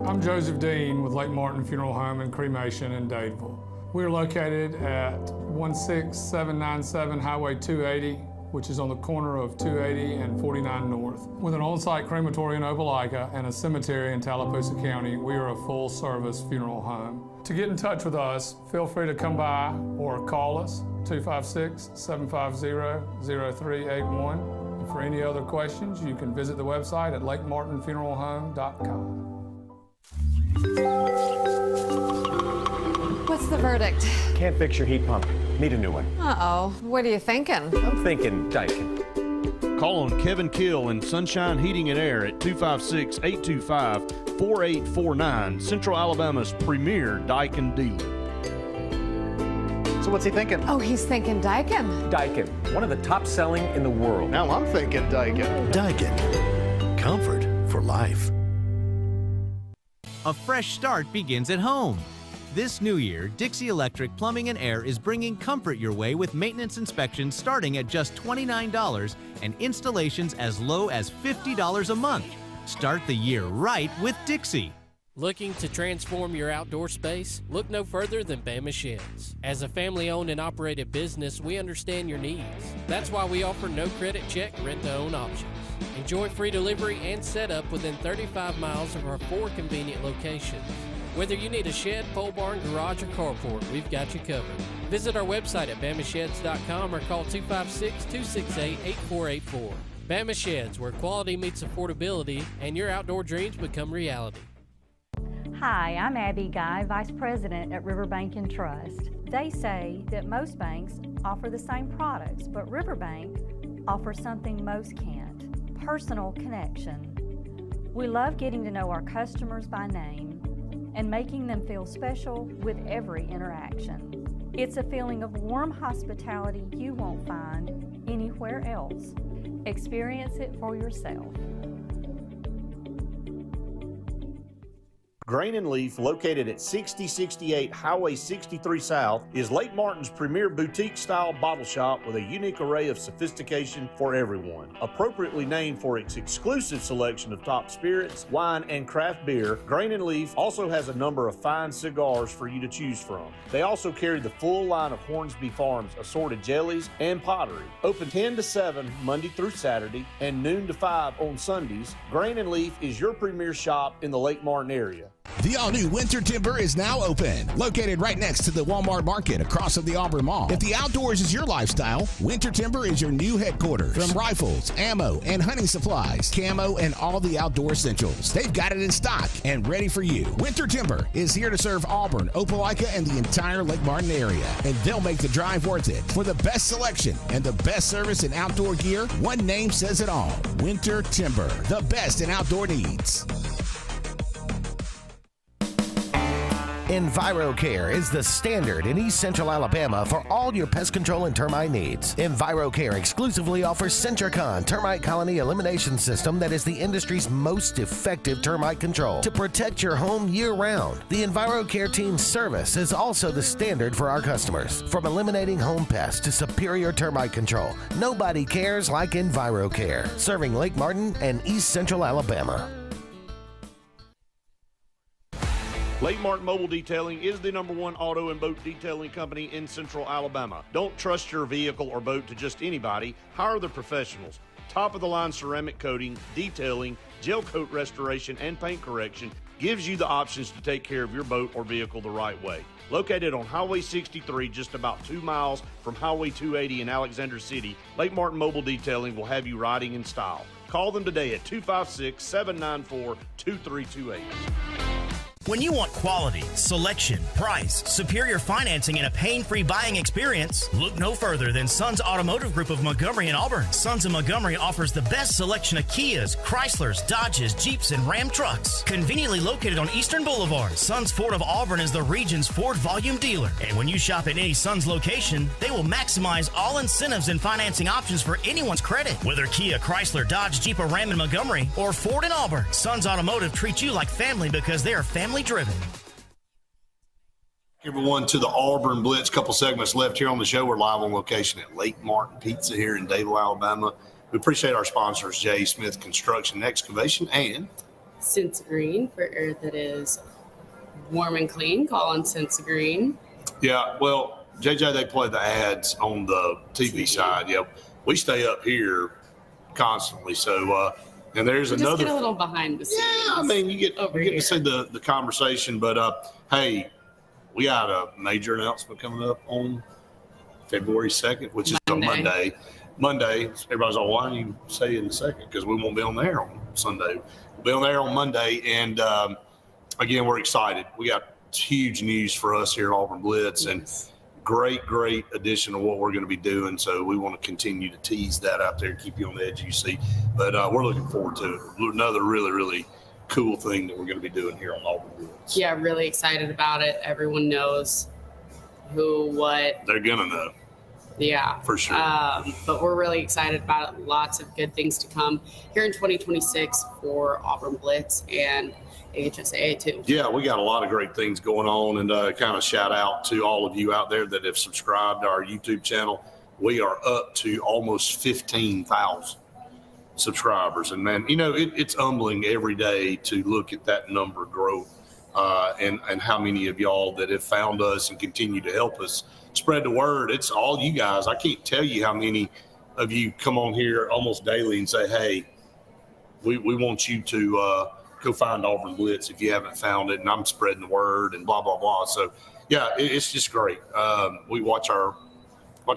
I'm Joseph Dean with Lake Martin Funeral Home and Cremation in Dadeville. We're located at 16797 Highway 280, which is on the corner of 280 and 49 North. With an on-site crematory in Opelika and a cemetery in Tallapoosa County, we are a full-service funeral home. To get in touch with us, feel free to come by or call us, 256-750-0381. And for any other questions, you can visit the website at lakemartinfuneralhome.com. What's the verdict? Can't fix your heat pump. Need a new one. Uh-oh. What are you thinking? I'm thinking Daikin. Call on Kevin Kill in Sunshine Heating and Air at 256-825-4849, Central Alabama's premier Daikin dealer. So what's he thinking? Oh, he's thinking Daikin. Daikin, one of the top selling in the world. Now I'm thinking Daikin. Daikin. Comfort for life. A fresh start begins at home. This new year, Dixie Electric Plumbing and Air is bringing comfort your way with maintenance inspections starting at just $29 and installations as low as $50 a month. Start the year right with Dixie. Looking to transform your outdoor space? Look no further than Bama Sheds. As a family-owned and operated business, we understand your needs. That's why we offer no credit check, rent-to-own options. Enjoy free delivery and setup within 35 miles of our 4 convenient locations. Whether you need a shed, pole barn, garage, or carport, we've got you covered. Visit our website at BamaSheds.com or call 256-268-8484. Bama Sheds, where quality meets affordability and your outdoor dreams become reality. Hi, I'm Abby Guy, Vice President at Riverbank and Trust. They say that most banks offer the same products, but Riverbank offers something most can't: personal connection. We love getting to know our customers by name and making them feel special with every interaction. It's a feeling of warm hospitality you won't find anywhere else. Experience it for yourself. Grain and Leaf, located at 6068 Highway 63 South, is Lake Martin's premier boutique-style bottle shop with a unique array of sophistication for everyone. Appropriately named for its exclusive selection of top spirits, wine, and craft beer, Grain and Leaf also has a number of fine cigars for you to choose from. They also carry the full line of Hornsby Farms assorted jellies and pottery. Open 10 to 7 Monday through Saturday and noon to 5 on Sundays, Grain and Leaf is your premier shop in the Lake Martin area. The all-new Winter Timber is now open, located right next to the Walmart Market across from the Auburn Mall. If the outdoors is your lifestyle, Winter Timber is your new headquarters. From rifles, ammo, and hunting supplies, camo, and all the outdoor essentials, they've got it in stock and ready for you. Winter Timber is here to serve Auburn, Opelika, and the entire Lake Martin area, and they'll make the drive worth it. For the best selection and the best service in outdoor gear, one name says it all: Winter Timber, the best in outdoor needs. EnviroCare is the standard in East Central Alabama for all your pest control and termite needs. EnviroCare exclusively offers Centricon termite colony elimination system that is the industry's most effective termite control to protect your home year-round. The EnviroCare team's service is also the standard for our customers. From eliminating home pests to superior termite control, nobody cares like EnviroCare, serving Lake Martin and East Central Alabama. Lake Martin Mobile Detailing is the #1 auto and boat detailing company in Central Alabama. Don't trust your vehicle or boat to just anybody. Hire the professionals. Top-of-the-line ceramic coating, detailing, gel coat restoration, and paint correction gives you the options to take care of your boat or vehicle the right way. Located on Highway 63, just about 2 miles from Highway 280 in Alexander City, Lake Martin Mobile Detailing will have you riding in style. Call them today at 256-794-2328. When you want quality, selection, price, superior financing, and a pain-free buying experience, look no further than Sons Automotive Group of Montgomery and Auburn. Sons of Montgomery offers the best selection of Kias, Chryslers, Dodges, Jeeps, and Ram trucks. Conveniently located on Eastern Boulevard, Sons Ford of Auburn is the region's Ford volume dealer. And when you shop at any Sons location, they will maximize all incentives and financing options for anyone's credit. Whether Kia, Chrysler, Dodge, Jeep, or Ram in Montgomery, or Ford in Auburn, Sons Automotive treats you like family because they are family driven. Everyone to the Auburn Blitz. Couple segments left here on the show. We're live on location at Lake Martin Pizza here in Dadeville, Alabama. We appreciate our sponsors, J. Smith Construction and Excavation and Sense Green for air that is warm and clean. Call on Sense Green. Yeah, well, JJ, they play the ads on the TV side. Yep, we stay up here constantly. So, and there's Just another. Get a little behind the scenes. Yeah, I mean, you get to see the conversation. But hey, we got a major announcement coming up on February 2nd, which is a Monday. Everybody's all, why don't you say in the second? Because we won't be on the air on Sunday. We'll be on the air on Monday. And again, we're excited. We got huge news for us here at Auburn Blitz, and great addition to what we're going to be doing. So we want to continue to tease that out there, keep you on the edge of your seat. But we're looking forward to it. Another really cool thing that we're going to be doing here on Auburn Blitz. Yeah, really excited about it. Everyone knows who, what. They're going to know. Yeah. For sure. But we're really excited about it. Lots of good things to come here in 2026 for Auburn Blitz and AHSAA too. Yeah, we got a lot of great things going on, and kind of shout out to all of you out there that have subscribed to our YouTube channel. We are up to almost 15,000 subscribers, and man, you know, it's humbling every day to look at that number grow, and how many of y'all that have found us and continue to help us spread the word. It's all you guys. I can't tell you how many of you come on here almost daily and say, hey, we want you to go find Auburn Blitz if you haven't found it, and I'm spreading the word and blah, blah, blah. So, yeah, it's just great. We watch our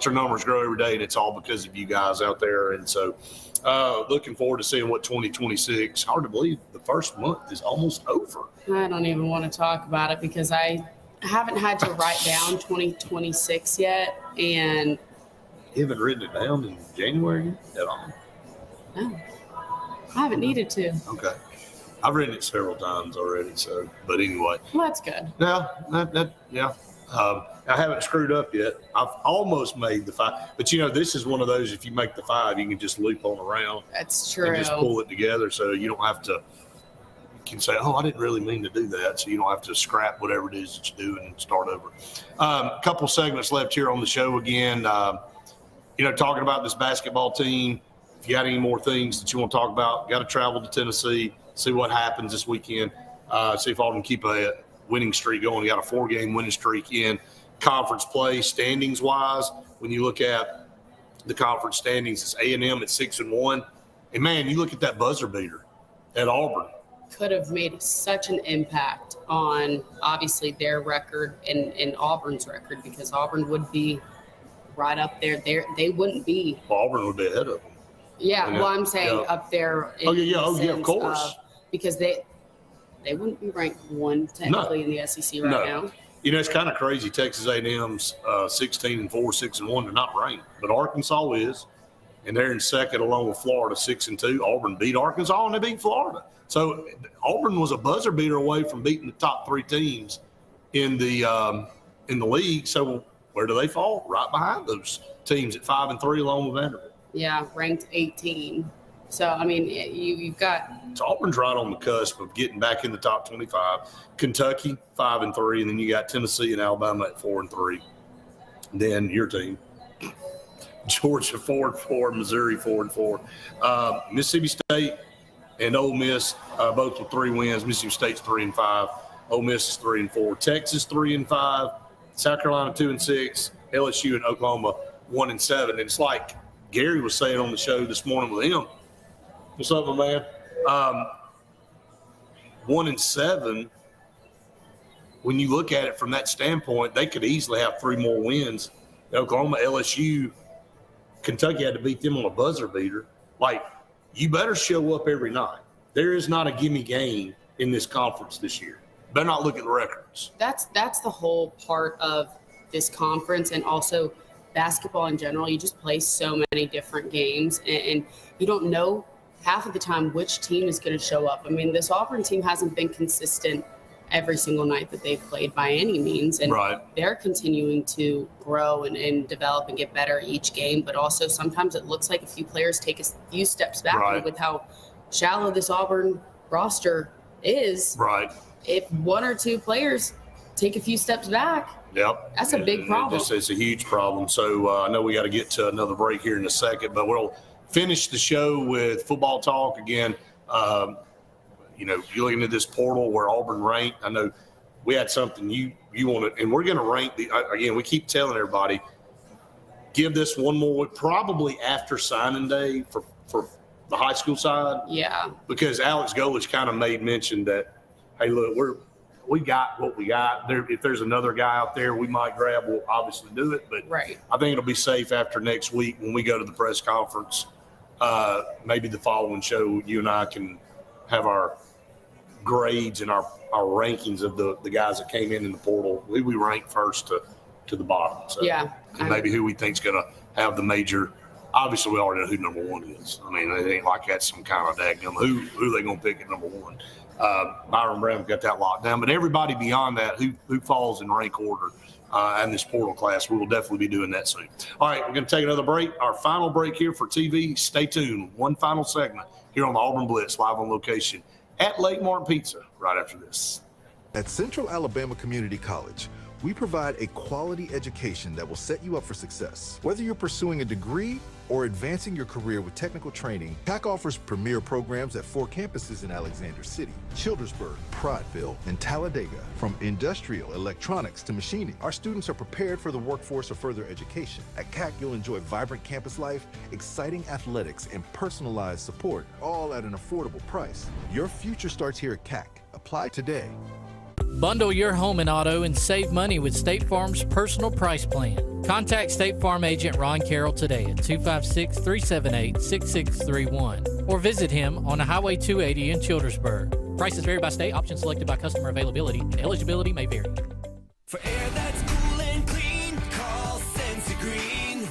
numbers grow every day, and it's all because of you guys out there. And so Looking forward to seeing what 2026. Hard to believe the first month is almost over. I don't even want to talk about it because I haven't had to write down 2026 yet. And you haven't written it down in January at all? No, I haven't needed to. Okay. I've written it several times already. So, but anyway. Well, that's good. Yeah. I haven't screwed up yet. I've almost made the 5. But, this is one of those, if you make the 5, you can just loop on around. That's true. And just pull it together so you don't have to, you can say, I didn't really mean to do that. So you don't have to scrap whatever it is that you do and start over. A couple segments left here on the show again. Talking about this basketball team. If you got any more things that you want to talk about, got to travel to Tennessee, see what happens this weekend, see if Auburn can keep a winning streak going. You got a 4-game winning streak in conference play, standings wise. When you look at the conference standings, it's A&M at 6-1, and man, you look at that buzzer beater at Auburn. Could have made such an impact on obviously their record and Auburn's record, because Auburn would be right up there. They wouldn't be. Auburn would be ahead of them. Yeah, well, I'm saying up there. Of course. Because they wouldn't be ranked 1 technically in the SEC right now. It's kind of crazy. Texas A&M's 16-4, 6-1. They're not ranked, but Arkansas is, and they're in second along with Florida, 6-2. Auburn beat Arkansas and they beat Florida. So Auburn was a buzzer beater away from beating the top 3 teams in the league. So where do they fall? Right behind those teams at 5-3 along with Vanderbilt. Yeah, ranked 18. So, I mean, you've got – So Auburn's right on the cusp of getting back in the top 25. Kentucky, 5-3, and then you got Tennessee and Alabama at 4-3. Then your team, Georgia 4-4, Missouri 4-4. Mississippi State and Ole Miss both with 3 wins. Mississippi State's 3-5. Ole Miss is 3-4. Texas 3-5. South Carolina 2-6. LSU and Oklahoma 1-7. And it's like Gary was saying on the show this morning with him. What's up, my man? 1-7. When you look at it from that standpoint, they could easily have 3 more wins. Oklahoma, LSU, Kentucky had to beat them on a buzzer beater. Like, you better show up every night. There is not a gimme game in this conference this year. Better not look at the records. That's the whole part of this conference, and also basketball in general. You just play so many different games, and you don't know half of the time which team is going to show up. I mean, this Auburn team hasn't been consistent every single night that they've played by any means. And they're continuing to grow and develop and get better each game. But also sometimes it looks like a few players take a few steps back with how shallow this Auburn roster is. If 1 or 2 players take a few steps back, that's a big problem. It's a huge problem. So I know we got to get to another break here in a second, but we'll finish the show with football talk again. You're looking at this portal where Auburn ranked. I know we had something you want to, and we're going to rank again, we keep telling everybody, give this one more, probably after signing day for the high school side. Yeah. Because Alex Golich kind of made mention that, hey, look, we got what we got. If there's another guy out there we might grab, we'll obviously do it. But I think it'll be safe after next week when we go to the press conference. Maybe the following show, you and I can have our grades and our rankings of the guys that came in the portal. We rank first to the bottom. So and maybe who we think's going to have the major. Obviously, we already know who number 1 is. I mean, it ain't like that's some kind of daggum. Who they going to pick at number 1? Byron Brown got that locked down. But everybody beyond that who falls in rank order in this portal class, we will definitely be doing that soon. All right, we're going to take another break. Our final break here for TV. Stay tuned. One final segment here on the Auburn Blitz, live on location at Lake Martin Pizza right after this. At Central Alabama Community College, we provide a quality education that will set you up for success. Whether you're pursuing a degree or advancing your career with technical training, CAC offers premier programs at 4 campuses in Alexander City, Childersburg, Prattville, and Talladega. From industrial, electronics to machining, our students are prepared for the workforce or further education. At CAC, you'll enjoy vibrant campus life, exciting athletics, and personalized support, all at an affordable price. Your future starts here at CAC. Apply today. Bundle your home and auto and save money with State Farm's personal price plan. Contact State Farm agent Ron Carroll today at 256-378-6631 or visit him on Highway 280 in Childersburg. Prices vary by state, options selected by customer availability, and eligibility may vary. For air that's cool and clean, call Senza Green.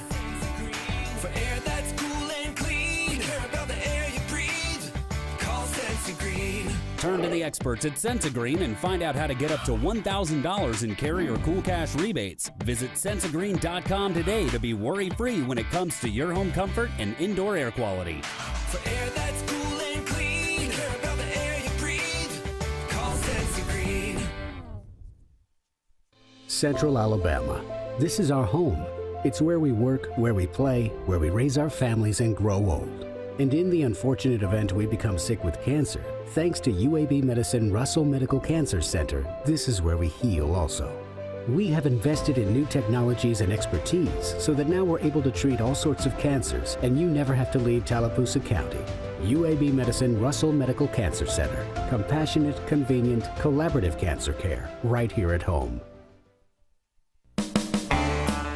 For air that's cool and clean, care about the air you breathe, call Senza Green. Turn to the experts at Senza Green and find out how to get up to $1,000 in carrier cool cash rebates. Visit sensagreen.com today to be worry-free when it comes to your home comfort and indoor air quality. For air that's cool and clean, care about the air you breathe, call Senza Green. Central Alabama. This is our home. It's where we work, where we play, where we raise our families and grow old. And in the unfortunate event we become sick with cancer, thanks to UAB Medicine Russell Medical Cancer Center, this is where we heal also. We have invested in new technologies and expertise so that now we're able to treat all sorts of cancers and you never have to leave Tallapoosa County. UAB Medicine Russell Medical Cancer Center. Compassionate, convenient, collaborative cancer care right here at home.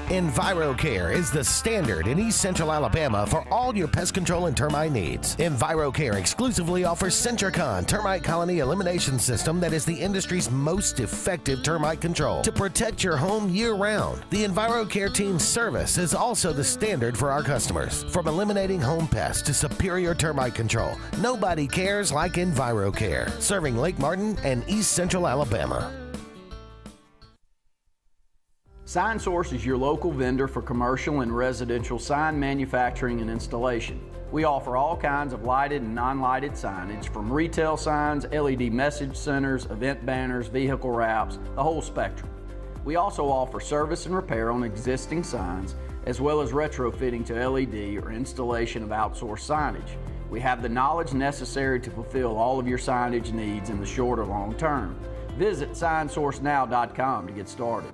EnviroCare is the standard in East Central Alabama for all your pest control and termite needs. EnviroCare exclusively offers Centricon termite colony elimination system that is the industry's most effective termite control to protect your home year-round. The EnviroCare team's service is also the standard for our customers. From eliminating home pests to superior termite control, nobody cares like EnviroCare, serving Lake Martin and East Central Alabama. Sign Source is your local vendor for commercial and residential sign manufacturing and installation. We offer all kinds of lighted and non-lighted signage, from retail signs, LED message centers, event banners, vehicle wraps, the whole spectrum. We also offer service and repair on existing signs, as well as retrofitting to LED or installation of outsourced signage. We have the knowledge necessary to fulfill all of your signage needs in the short or long term. Visit signsourcenow.com to get started.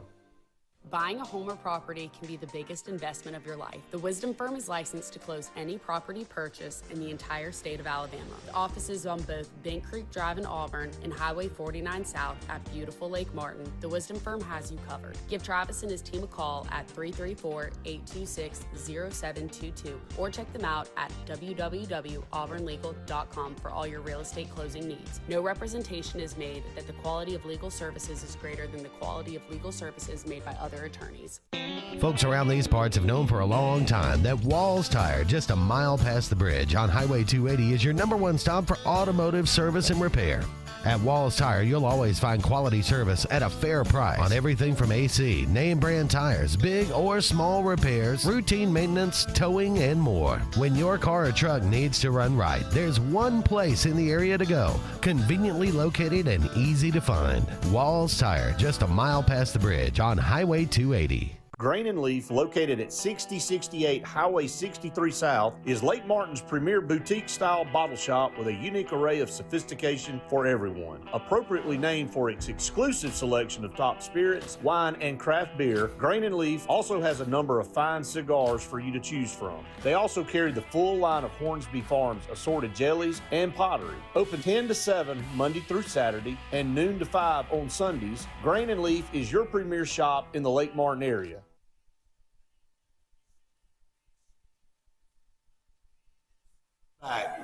Buying a home or property can be the biggest investment of your life. The Wisdom Firm is licensed to close any property purchase in the entire state of Alabama. The offices on both Bent Creek Drive in Auburn and Highway 49 South at beautiful Lake Martin. The Wisdom Firm has you covered. Give Travis and his team a call at 334-826-0722 or check them out at www.auburnlegal.com for all your real estate closing needs. No representation is made that the quality of legal services is greater than the quality of legal services made by other attorneys. Folks around these parts have known for a long time that Walls Tire, just a mile past the bridge on Highway 280, is your #1 stop for automotive service and repair. At Walls Tire, you'll always find quality service at a fair price on everything from AC, name brand tires, big or small repairs, routine maintenance, towing, and more. When your car or truck needs to run right, there's one place in the area to go, conveniently located and easy to find. Walls Tire, just a mile past the bridge on Highway 280. Grain and Leaf, located at 6068 Highway 63 South, is Lake Martin's premier boutique-style bottle shop with a unique array of sophistication for everyone. Appropriately named for its exclusive selection of top spirits, wine, and craft beer, Grain and Leaf also has a number of fine cigars for you to choose from. They also carry the full line of Hornsby Farms assorted jellies and pottery. Open 10 to 7 Monday through Saturday and noon to 5 on Sundays, Grain and Leaf is your premier shop in the Lake Martin area.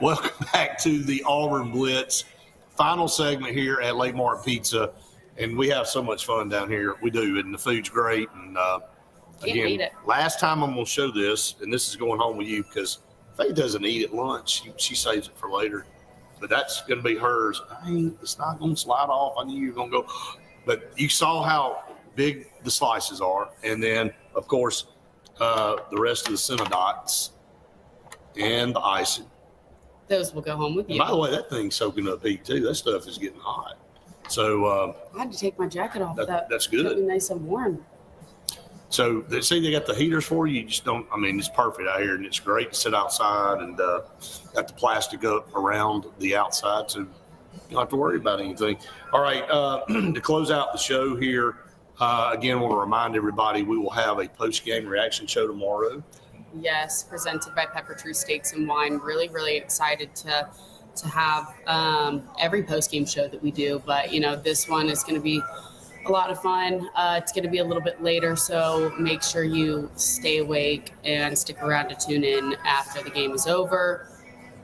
Welcome back to the Auburn Blitz. Final segment here at Lake Martin Pizza. And we have so much fun down here. We do, and the food's great. And again, last time I'm going to show this, and this is going home with you because Faye doesn't eat at lunch. She saves it for later. But that's going to be hers. It's not going to slide off. I knew you were going to go. But you saw how big the slices are. And then, of course, the rest of the Cinedots and the icing. Those will go home with you. And by the way, that thing's soaking up heat too. That stuff is getting hot. So I had to take my jacket off. That's good. Kept me nice and warm. So they say they got the heaters for you. You just don't. I mean, it's perfect out here, and it's great to sit outside and got the plastic up around the outside, so you don't have to worry about anything. All right, to close out the show here, again, I want to remind everybody we will have a post-game reaction show tomorrow. Yes, presented by Pepper Tree Steaks and Wine. Really, really excited to have every post-game show that we do. But, this one is going to be a lot of fun. It's going to be a little bit later, so make sure you stay awake and stick around to tune in after the game is over.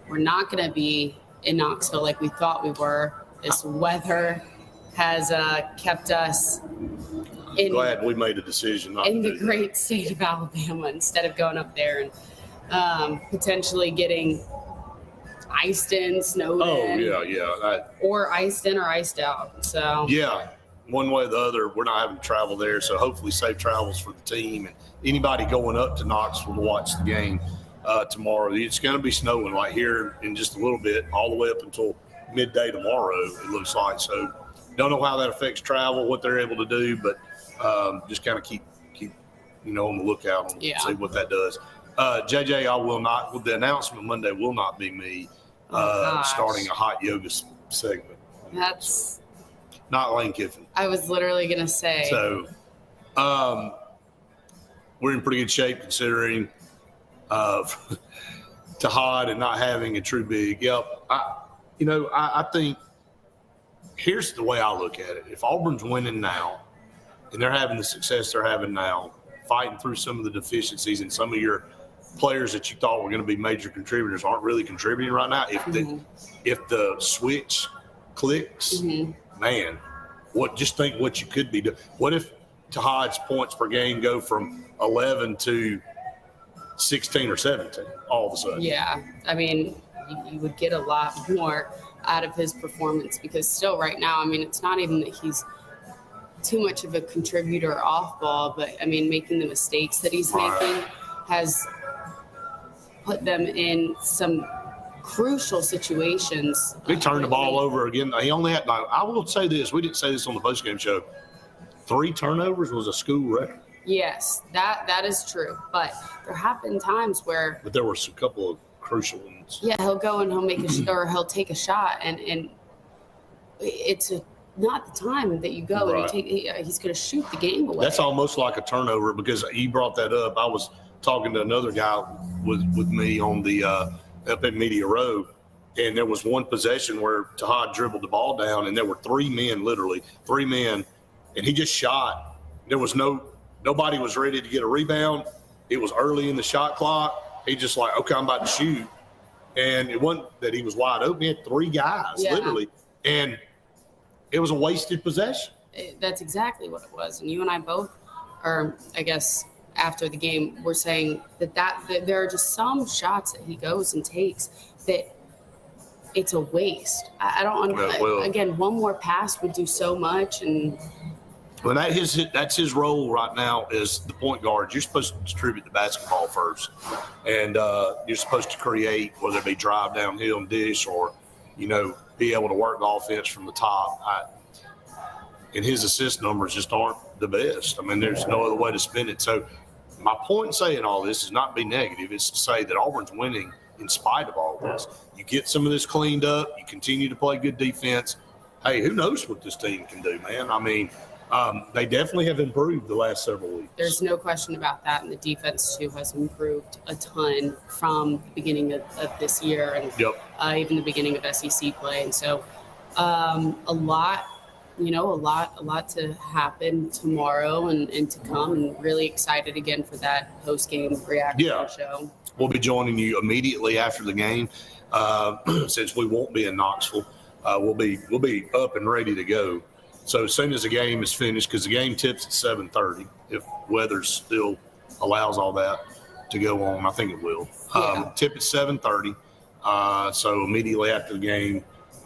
We're not going to be in Knoxville like we thought we were. This weather has kept us glad we made a decision not in to the great state of Alabama instead of going up there and potentially getting iced in, snowed in. Oh, yeah. Or iced in or iced out. So yeah, one way or the other, we're not having to travel there. So hopefully safe travels for the team and anybody going up to Knoxville to watch the game tomorrow. It's going to be snowing right here in just a little bit, all the way up until midday tomorrow, it looks like. So don't know how that affects travel, what they're able to do, but just kind of keep on the lookout and see what that does. JJ, I will not. The announcement Monday will not be me starting a hot yoga segment. That's not Lane Kiffin. I was literally gonna say. So, we're in pretty good shape considering Tahad and not having a true big. Yep. I think here's the way I look at it. If Auburn's winning now, and they're having the success they're having now, fighting through some of the deficiencies and some of your players that you thought were going to be major contributors aren't really contributing right now. If the switch clicks, man, just think what you could be doing. What if Tahad's points per game go from 11 to 16 or 17 all of a sudden? Yeah, I mean, you would get a lot more out of his performance because still right now, I mean, it's not even that he's too much of a contributor off ball, but I mean, making the mistakes that he's making has put them in some crucial situations. He turned the ball over again. He only had, I will say this, we didn't say this on the postgame show, 3 turnovers was a school record. Yes, that is true. But there have been times where. But there were a couple of crucial ones. Yeah, he'll go and he'll make he'll take a shot, and it's not the time that you go and he's going to shoot the game away. That's almost like a turnover because you brought that up. I was talking to another guy with me on the up at Media Row, and there was one possession where Tahad dribbled the ball down, and there were 3 men, and he just shot. There was nobody was ready to get a rebound. It was early in the shot clock. He just like, okay, I'm about to shoot. And it wasn't that he was wide open. He had 3 guys, literally. And it was a wasted possession. That's exactly what it was. And you and I both, or I guess after the game, were saying that there are just some shots that he goes and takes that it's a waste. I don't again, one more pass would do so much. And well, that's his role right now as the point guard. You're supposed to distribute the basketball first, and you're supposed to create, whether it be drive downhill and dish or, be able to work the offense from the top. And his assist numbers just aren't the best. I mean, there's no other way to spin it. So my point in saying all this is not to be negative. It's to say that Auburn's winning in spite of all this. You get some of this cleaned up. You continue to play good defense. Hey, who knows what this team can do, man? I mean, they definitely have improved the last several weeks. There's no question about that. And the defense, too, has improved a ton from the beginning of this year and even the beginning of SEC play. And so a lot to happen tomorrow and to come, and really excited again for that post-game reaction show. We'll be joining you immediately after the game. Since we won't be in Knoxville, we'll be up and ready to go. So as soon as the game is finished, because the game tips at 7:30, if weather still allows all that to go on, I think it will. Tip at 7:30. So immediately after the game,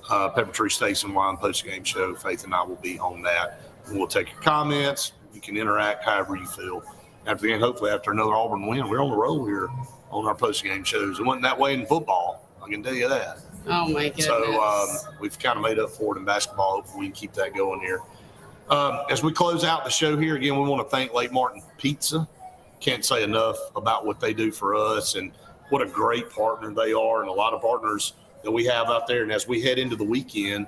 Pepper Tree Steaks and Wine post-game show, Faith and I will be on that. And we'll take your comments. You can interact however you feel. After the game, hopefully after another Auburn win, we're on the roll here on our post-game shows. It wasn't that way in football, I can tell you that. Oh, my goodness. So we've kind of made up for it in basketball. Hopefully we can keep that going here. As we close out the show here, again, we want to thank Lake Martin Pizza. Can't say enough about what they do for us and what a great partner they are, and a lot of partners that we have out there. And as we head into the weekend,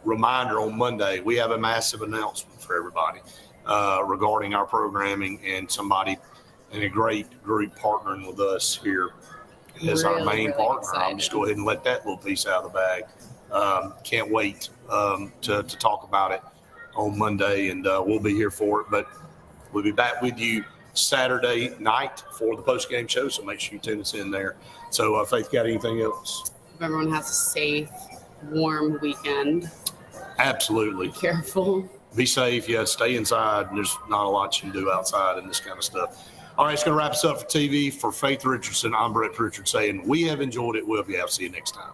reminder on Monday, we have a massive announcement for everybody regarding our programming and somebody and a great group partnering with us here as our main partner. Excited. I'll just go ahead and let that little piece out of the bag. Can't wait to talk about it. on Monday, and we'll be here for it. But we'll be back with you Saturday night for the post-game show, so make sure you tune us in there. So, Faith, got anything else? Hope everyone has a safe, warm weekend. Absolutely. Be careful. Be safe. Yeah, stay inside. There's not a lot you can do outside and this kind of stuff. All right, it's going to wrap us up for TV. For Faith Richardson, I'm Brett Pritchard saying we have enjoyed it. We'll be out. See you next time.